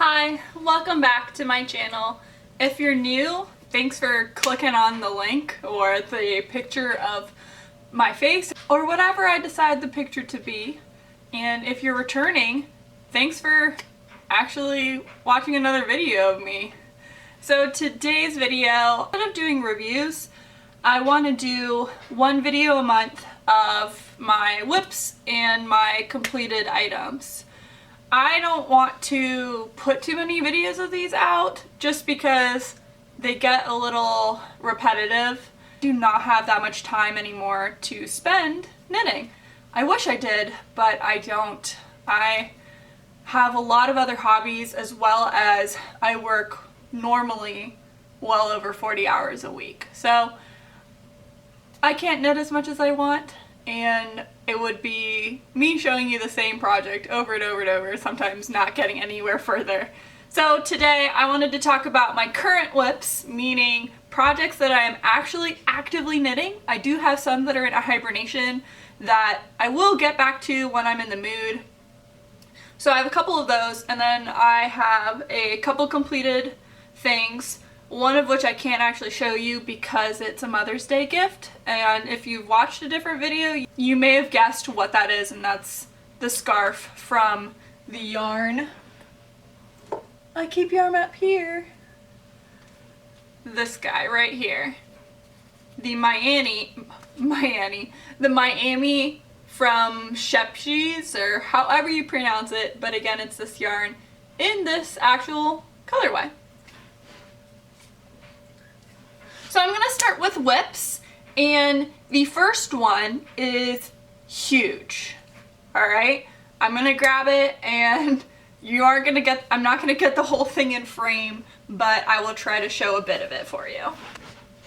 Hi, welcome back to my channel. If you're new, thanks for clicking on the link or the picture of my face or whatever I decide the picture to be. And if you're returning, thanks for actually watching another video of me. So today's video, instead of doing reviews, I want to do one video a month of my WIPS and my completed items. I don't want to put too many videos of these out just because they get a little repetitive. I do not have that much time anymore to spend knitting. I wish I did, but I don't. I have a lot of other hobbies as well as I work normally well over 40 hours a week. So I can't knit as much as I want, and it would be me showing you the same project over and over and over, sometimes not getting anywhere further. So today I wanted to talk about my current WIPs, meaning projects that I am actually actively knitting. I do have some that are in a hibernation that I will get back to when I'm in the mood. So I have a couple of those, and then I have a couple completed things, one of which I can't actually show you because it's a Mother's Day gift, and if you've watched a different video, you may have guessed what that is, and that's the scarf from the yarn. I keep yarn up here. This guy right here. The Miami from Shepshi's, or however you pronounce it, but again, it's this yarn in this actual colorway. So I'm going to start with WIPs, and the first one is huge. Alright, I'm going to grab it, and you aren't going to get, I'm not going to get the whole thing in frame, but I will try to show a bit of it for you.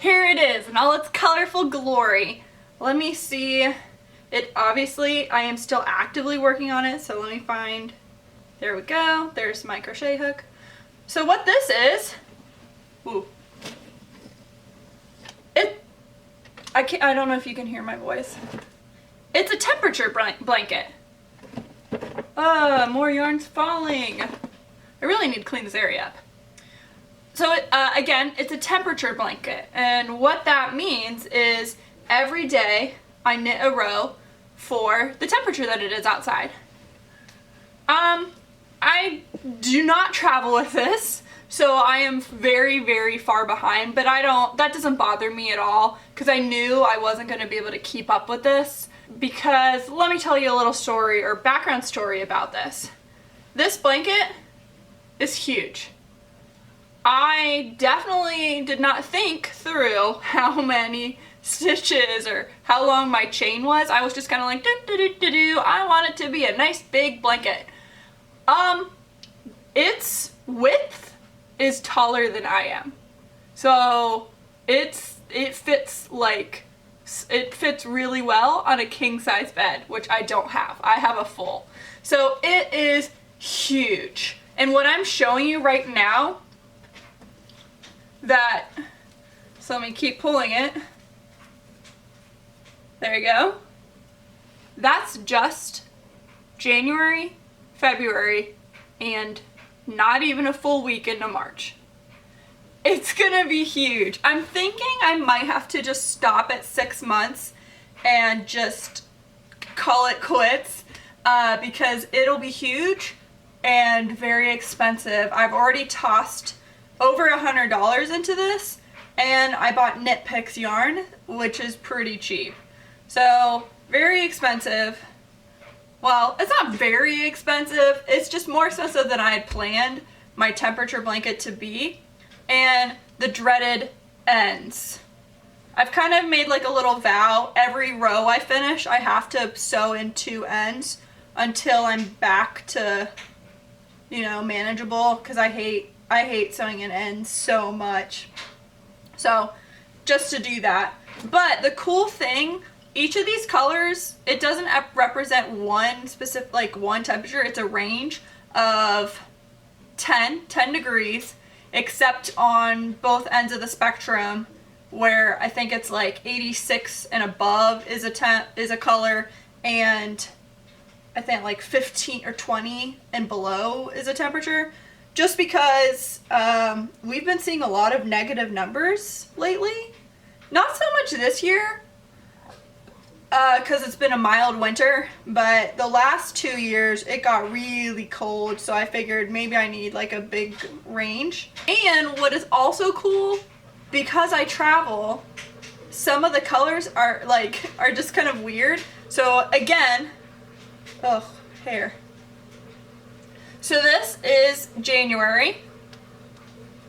Here it is in all its colorful glory. Let me see it. Obviously, I am still actively working on it, so let me find, there we go, there's my crochet hook. So what this is, ooh. I don't know if you can hear my voice. It's a temperature blanket. More yarn's falling. I really need to clean this area up. So again, it's a temperature blanket, and what that means is every day I knit a row for the temperature that it is outside. I do not travel with this, so I am very, very far behind, but that doesn't bother me at all, because I knew I wasn't going to be able to keep up with this, because let me tell you a little story or background story about this. This blanket is huge. I definitely did not think through how many stitches or how long my chain was. I was just kind of like, do. I want it to be a nice big blanket. Its width is taller than I am. So it fits really well on a king size bed, which I don't have. I have a full. So it is huge. And what I'm showing you right now, so let me keep pulling it. There you go. That's just January, February, and not even a full week into March. It's gonna be huge. I'm thinking I might have to just stop at 6 months and just call it quits because it'll be huge and very expensive. I've already tossed over $100 into this, and I bought Knit Picks yarn, which is pretty cheap. So very expensive. Well, it's not very expensive, it's just more expensive than I had planned my temperature blanket to be. And the dreaded ends. I've kind of made like a little vow, every row I finish I have to sew in 2 ends until I'm back to, you know, manageable, because I hate sewing in ends so much. So just to do that. But the cool thing, each of these colors, it doesn't represent one specific, like one temperature. It's a range of 10 degrees, except on both ends of the spectrum, where I think it's like 86 and above is a color, and I think like 15 or 20 and below is a temperature. just because we've been seeing a lot of negative numbers lately. Not so much this year, because it's been a mild winter, but the last 2 years it got really cold, so I figured maybe I need like a big range. And what is also cool, because I travel, some of the colors are just kind of weird. So again, oh, hair. So this is January,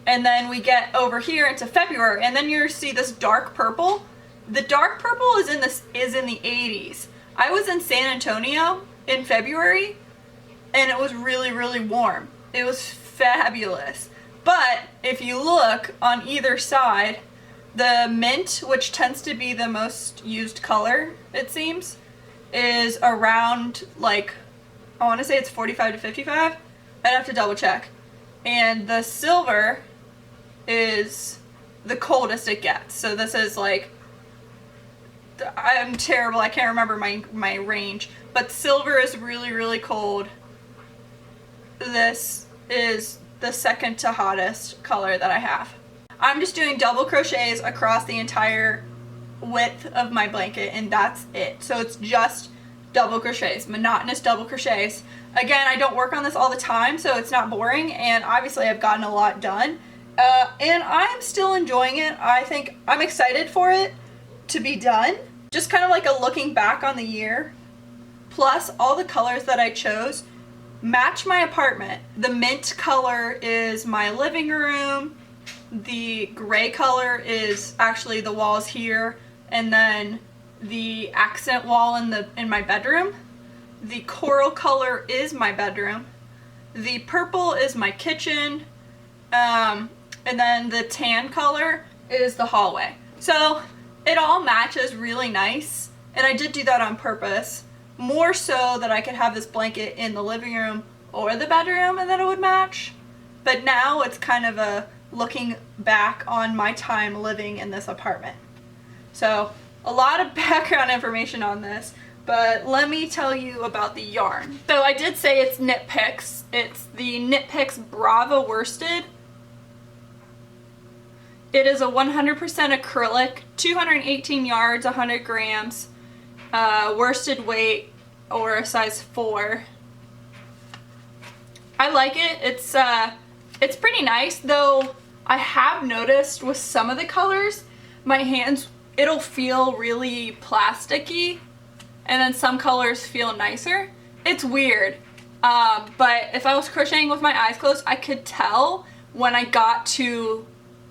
and then we get over here into February, and then you see this dark purple. The dark purple is in the 80s. I was in San Antonio in February, and it was really, really warm. It was fabulous. But if you look on either side, the mint, which tends to be the most used color, it seems, is around, like, I want to say it's 45 to 55. I'd have to double check. And the silver is the coldest it gets. So this is like, I'm terrible, I can't remember my range, but silver is really, really cold. This is the second to hottest color that I have. I'm just doing double crochets across the entire width of my blanket, and that's it. So it's just double crochets, monotonous double crochets. Again, I don't work on this all the time, so it's not boring, and obviously I've gotten a lot done. And I'm still enjoying it. I think I'm excited for it to be done. Just kind of like a looking back on the year. Plus, all the colors that I chose match my apartment. The mint color is my living room. The gray color is actually the walls here, and then the accent wall in my bedroom. The coral color is my bedroom. The purple is my kitchen. And then the tan color is the hallway. So it all matches really nice, and I did do that on purpose, more so that I could have this blanket in the living room or the bedroom and then it would match. But now it's kind of a looking back on my time living in this apartment. So a lot of background information on this, but let me tell you about the yarn. So I did say it's Knit Picks. It's the Knit Picks Brava worsted. It is a 100% acrylic, 218 yards, 100 grams, worsted weight, or a size 4. I like it. It's pretty nice, though I have noticed with some of the colors, my hands, it'll feel really plasticky, and then some colors feel nicer. It's weird, but if I was crocheting with my eyes closed, I could tell when I got to,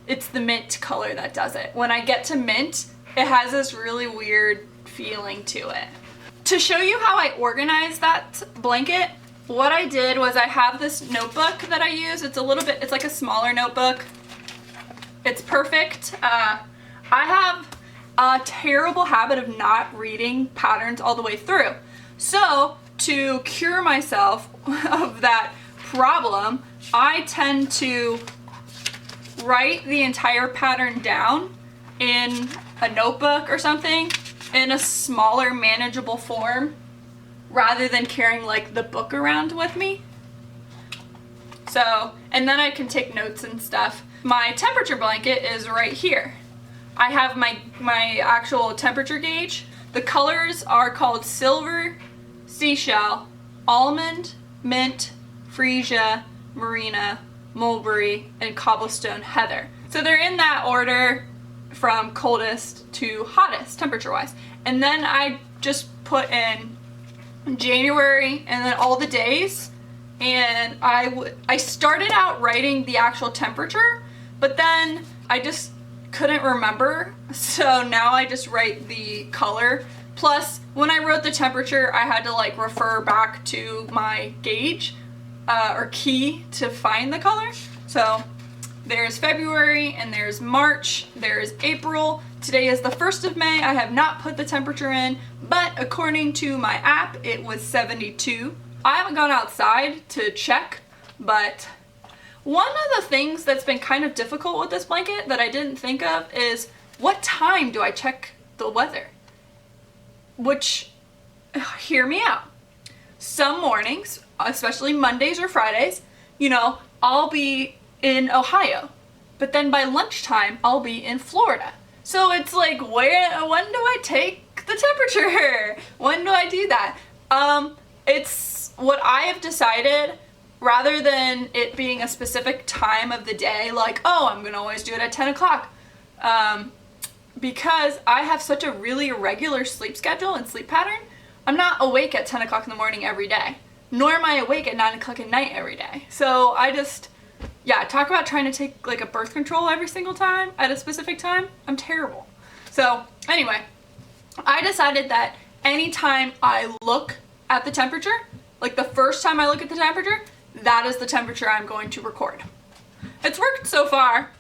it's the mint color that does it. When I get to mint, it has this really weird feeling to it. To show you how I organize that blanket, what I did was I have this notebook that I use. It's a little bit, it's like a smaller notebook. It's perfect. I have a terrible habit of not reading patterns all the way through. So to cure myself of that problem, I tend to write the entire pattern down in a notebook or something in a smaller, manageable form, rather than carrying like the book around with me. So, and then I can take notes and stuff. My temperature blanket is right here. I have my actual temperature gauge. The colors are called silver, seashell, almond, mint, freesia, merina, mulberry, and cobblestone heather. So they're in that order from coldest to hottest temperature wise. And then I just put in January and then all the days, and I started out writing the actual temperature, but then I just couldn't remember, so now I just write the color. Plus, when I wrote the temperature, I had to like refer back to my gauge or key to find the color. So there's February, and there's March, there's April. Today is the 1st of May. I have not put the temperature in, but according to my app, it was 72. I haven't gone outside to check, but one of the things that's been kind of difficult with this blanket that I didn't think of is, what time do I check the weather? Which, hear me out. Some mornings, especially Mondays or Fridays, you know, I'll be in Ohio, but then by lunchtime I'll be in Florida. So it's like, when do I take the temperature? When do I do that? It's what I have decided, rather than it being a specific time of the day, like, oh, I'm gonna always do it at 10 o'clock. Because I have such a really irregular sleep schedule and sleep pattern, I'm not awake at 10 o'clock in the morning every day, nor am I awake at 9 o'clock at night every day. So I just, yeah, talk about trying to take like a birth control every single time at a specific time. I'm terrible. So anyway, I decided that anytime I look at the temperature, like the first time I look at the temperature, that is the temperature I'm going to record. It's worked so far.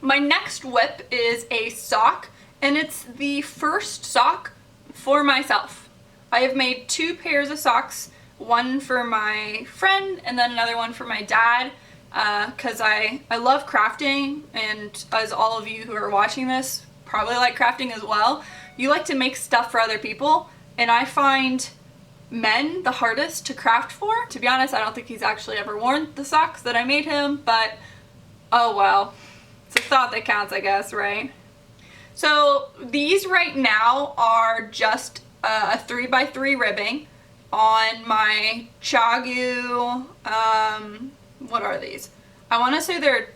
My next WIP is a sock, and it's the first sock for myself. I have made 2 pairs of socks, one for my friend and then another one for my dad, because I love crafting, and as all of you who are watching this probably like crafting as well, you like to make stuff for other people, and I find men the hardest to craft for. To be honest, I don't think he's actually ever worn the socks that I made him, but oh well. It's a thought that counts, I guess, right? So these right now are just a 3x3 ribbing on my Chagu, what are these? I want to say they're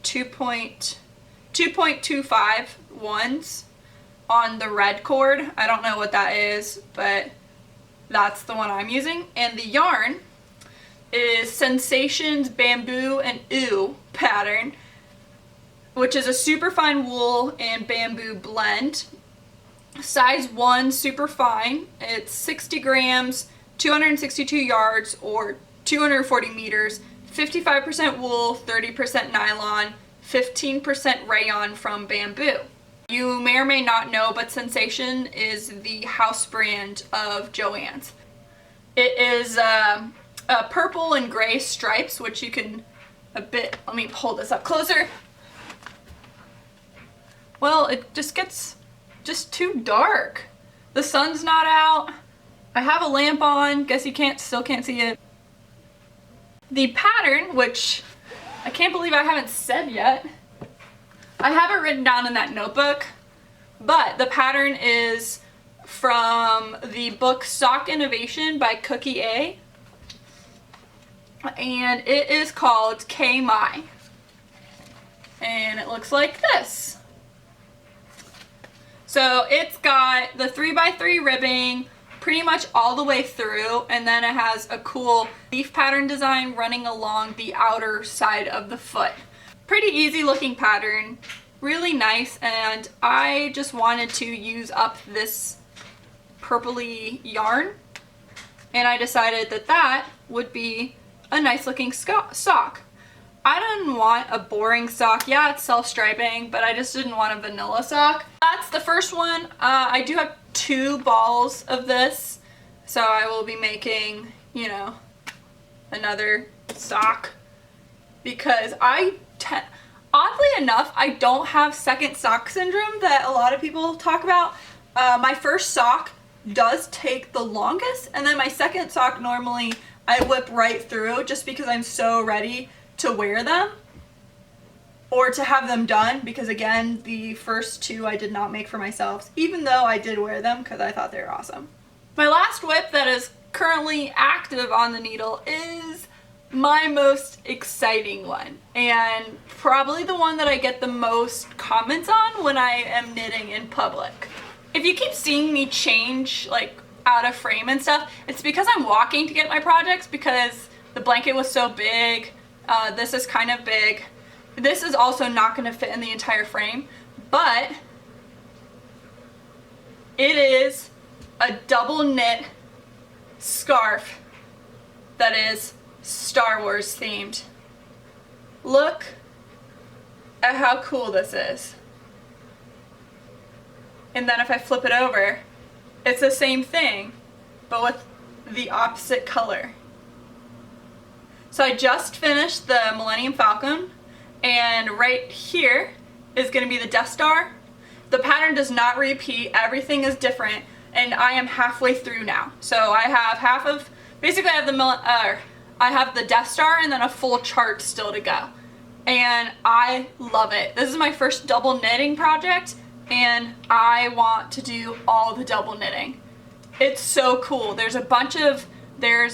2.25 ones on the red cord. I don't know what that is, but that's the one I'm using. And the yarn is Sensations Bamboo and Ooh pattern, which is a super fine wool and bamboo blend. Size 1, super fine. It's 60 grams, 262 yards, or 240 meters, 55% wool, 30% nylon, 15% rayon from bamboo. You may or may not know, but Sensation is the house brand of Joann's. It is a purple and gray stripes, which you can let me hold this up closer. Well, it just gets too dark. The sun's not out. I have a lamp on. Guess you still can't see it. The pattern, which I can't believe I haven't said yet. I have it written down in that notebook, but the pattern is from the book Sock Innovation by Cookie A. And it is called Kai-Mei. And it looks like this. So it's got the 3x3 ribbing pretty much all the way through, and then it has a cool leaf pattern design running along the outer side of the foot. Pretty easy looking pattern, really nice, and I just wanted to use up this purpley yarn, and I decided that that would be a nice looking sock. I didn't want a boring sock. Yeah, it's self-striping, but I just didn't want a vanilla sock. That's the first one. I do have 2 balls of this, so I will be making, you know, another sock, because oddly enough, I don't have second sock syndrome that a lot of people talk about. My first sock does take the longest, and then my second sock normally I whip right through just because I'm so ready to wear them or to have them done, because again, the first 2 I did not make for myself, even though I did wear them because I thought they were awesome. My last WIP that is currently active on the needle is my most exciting one, and probably the one that I get the most comments on when I am knitting in public. If you keep seeing me change like out of frame and stuff, it's because I'm walking to get my projects, because the blanket was so big. This is kind of big. This is also not going to fit in the entire frame, but it is a double knit scarf that is Star Wars themed. Look at how cool this is. And then if I flip it over, it's the same thing, but with the opposite color. So I just finished the Millennium Falcon, and right here is going to be the Death Star. The pattern does not repeat, everything is different, and I am halfway through now. So I have half of, basically I have the I have the Death Star and then a full chart still to go. And I love it. This is my first double knitting project and I want to do all the double knitting. It's so cool. There's a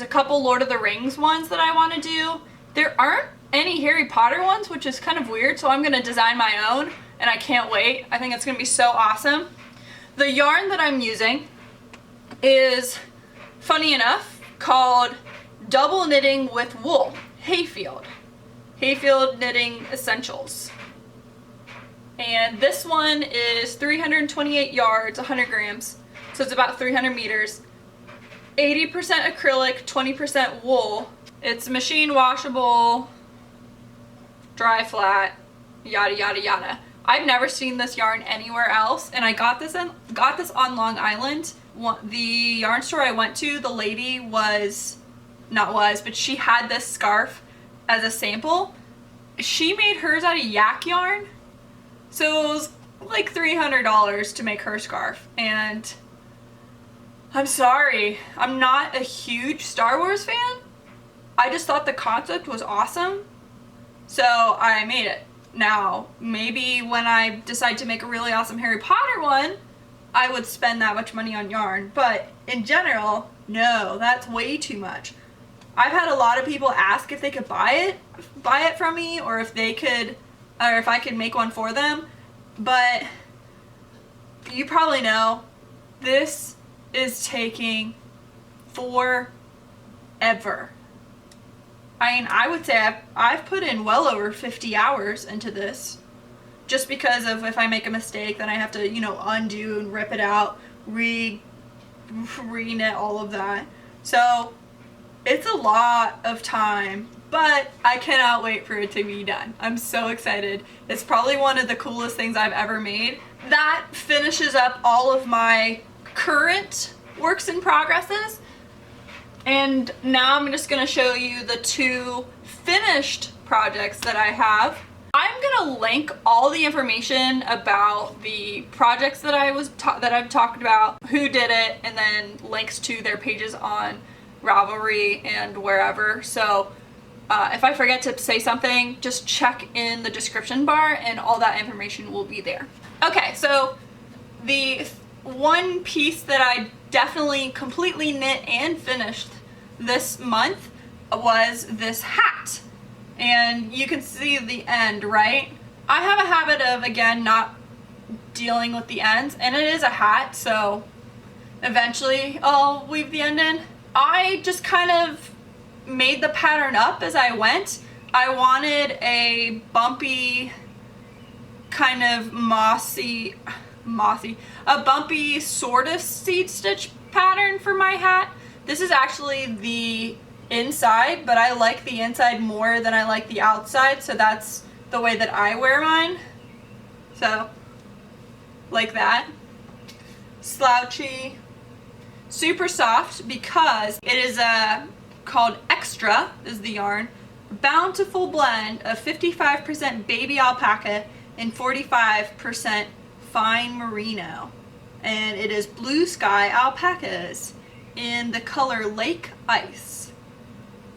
couple Lord of the Rings ones that I want to do. There aren't any Harry Potter ones, which is kind of weird, so I'm going to design my own and I can't wait. I think it's going to be so awesome. The yarn that I'm using is, funny enough, called Double Knitting with Wool, Hayfield. Hayfield Knitting Essentials. And this one is 328 yards, 100 grams, so it's about 300 meters. 80% acrylic, 20% wool. It's machine washable, dry flat, yada yada yada. I've never seen this yarn anywhere else, and I got this on Long Island. The yarn store I went to, the lady but she had this scarf as a sample. She made hers out of yak yarn, so it was like $300 to make her scarf. And I'm sorry, I'm not a huge Star Wars fan. I just thought the concept was awesome, so I made it. Now, maybe when I decide to make a really awesome Harry Potter one, I would spend that much money on yarn, but in general, no, that's way too much. I've had a lot of people ask if they could buy it from me, or if I could make one for them, but you probably know this is taking forever. I mean, I would say I've put in well over 50 hours into this, just because of if I make a mistake, then I have to, undo and rip it out, re-knit all of that. So it's a lot of time, but I cannot wait for it to be done. I'm so excited. It's probably one of the coolest things I've ever made. That finishes up all of my current works in progresses. And now I'm just going to show you the 2 finished projects that I have. I'm going to link all the information about the projects that I've talked about, who did it, and then links to their pages on Ravelry and wherever. So if I forget to say something, just check in the description bar and all that information will be there. Okay, so the one piece that I definitely completely knit and finished this month was this hat. And you can see the end, right? I have a habit of, again, not dealing with the ends, and it is a hat, so eventually I'll weave the end in. I just kind of made the pattern up as I went. I wanted a bumpy, kind of mossy, a bumpy sort of seed stitch pattern for my hat. This is actually the inside, but I like the inside more than I like the outside, so that's the way that I wear mine. So, like that. Slouchy. Super soft because it is called Extra, is the yarn. Bountiful blend of 55% baby alpaca and 45% fine merino. And it is blue sky alpacas in the color Lake Ice.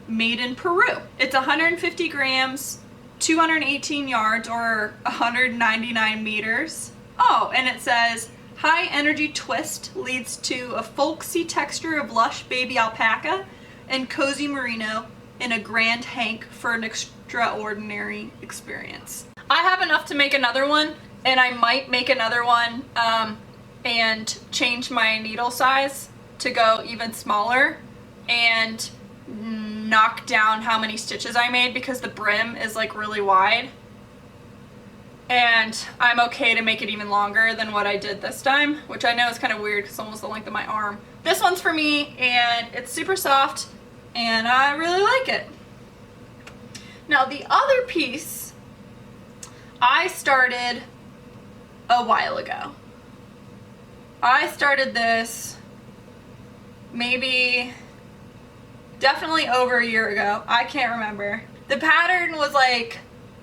Made in Peru. It's 150 grams, 218 yards, or 199 meters. Oh, and it says, high energy twist leads to a folksy texture of lush baby alpaca and cozy merino in a grand hank for an extraordinary experience. I have enough to make another one, and I might make another one and change my needle size to go even smaller and knock down how many stitches I made, because the brim is like really wide. And I'm okay to make it even longer than what I did this time, which I know is kind of weird because it's almost the length of my arm. This one's for me, and it's super soft, and I really like it. Now the other piece I started a while ago. I started this definitely over a year ago. I can't remember. The pattern was like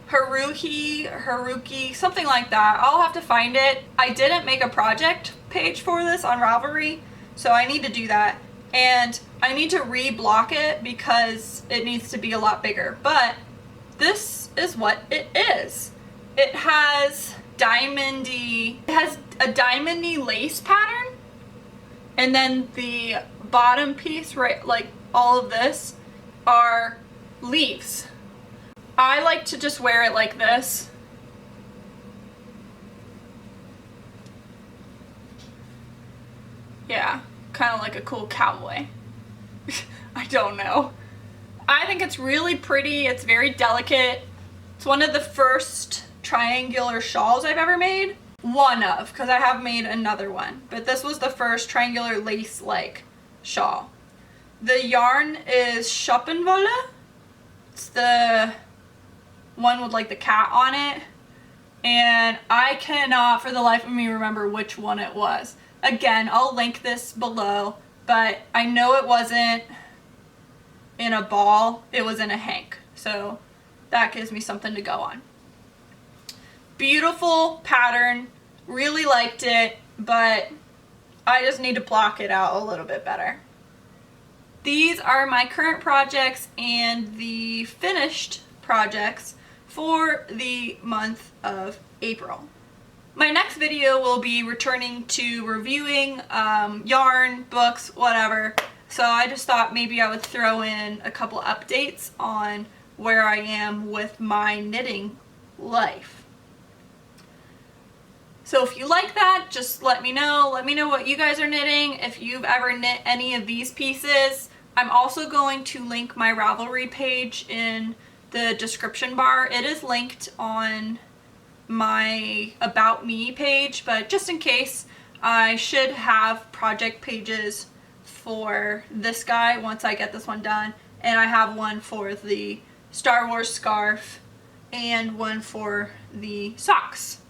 Haruki, something like that. I'll have to find it. I didn't make a project page for this on Ravelry, so I need to do that. and I need to re-block it because it needs to be a lot bigger, but this is what it is. It has a diamondy lace pattern, and then the bottom piece, right, like all of this, are leaves. I like to just wear it like this. Yeah, kind of like a cool cowboy. I don't know. I think it's really pretty. It's very delicate. It's one of the first triangular shawls I've ever made. One of, because I have made another one. But this was the first triangular lace-like shawl. The yarn is Schoppel-Wolle. It's the one with like the cat on it. And I cannot for the life of me remember which one it was. Again, I'll link this below, but I know it wasn't in a ball, it was in a hank. So that gives me something to go on. Beautiful pattern, really liked it, but I just need to block it out a little bit better. These are my current projects and the finished projects for the month of April. My next video will be returning to reviewing yarn, books, whatever. So I just thought maybe I would throw in a couple updates on where I am with my knitting life. So if you like that, just let me know. Let me know what you guys are knitting, if you've ever knit any of these pieces. I'm also going to link my Ravelry page in the description bar. It is linked on my About Me page, but just in case, I should have project pages for this guy once I get this one done, and I have one for the Star Wars scarf and one for the socks.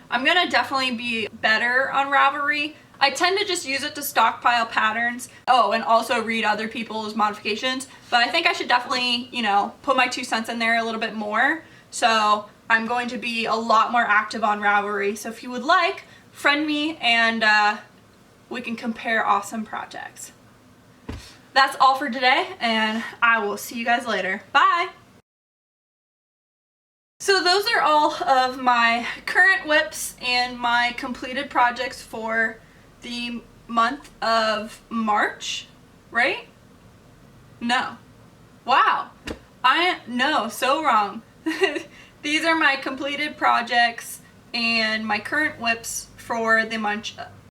I'm gonna definitely be better on Ravelry. I tend to just use it to stockpile patterns. Oh, and also read other people's modifications, but I think I should definitely, you know, put my 2 cents in there a little bit more. So I'm going to be a lot more active on Ravelry. So if you would like, friend me and we can compare awesome projects. That's all for today, and I will see you guys later. Bye! So those are all of my current WIPs and my completed projects for the month of March, right? No. Wow. No, so wrong. These are my completed projects and my current WIPs for the month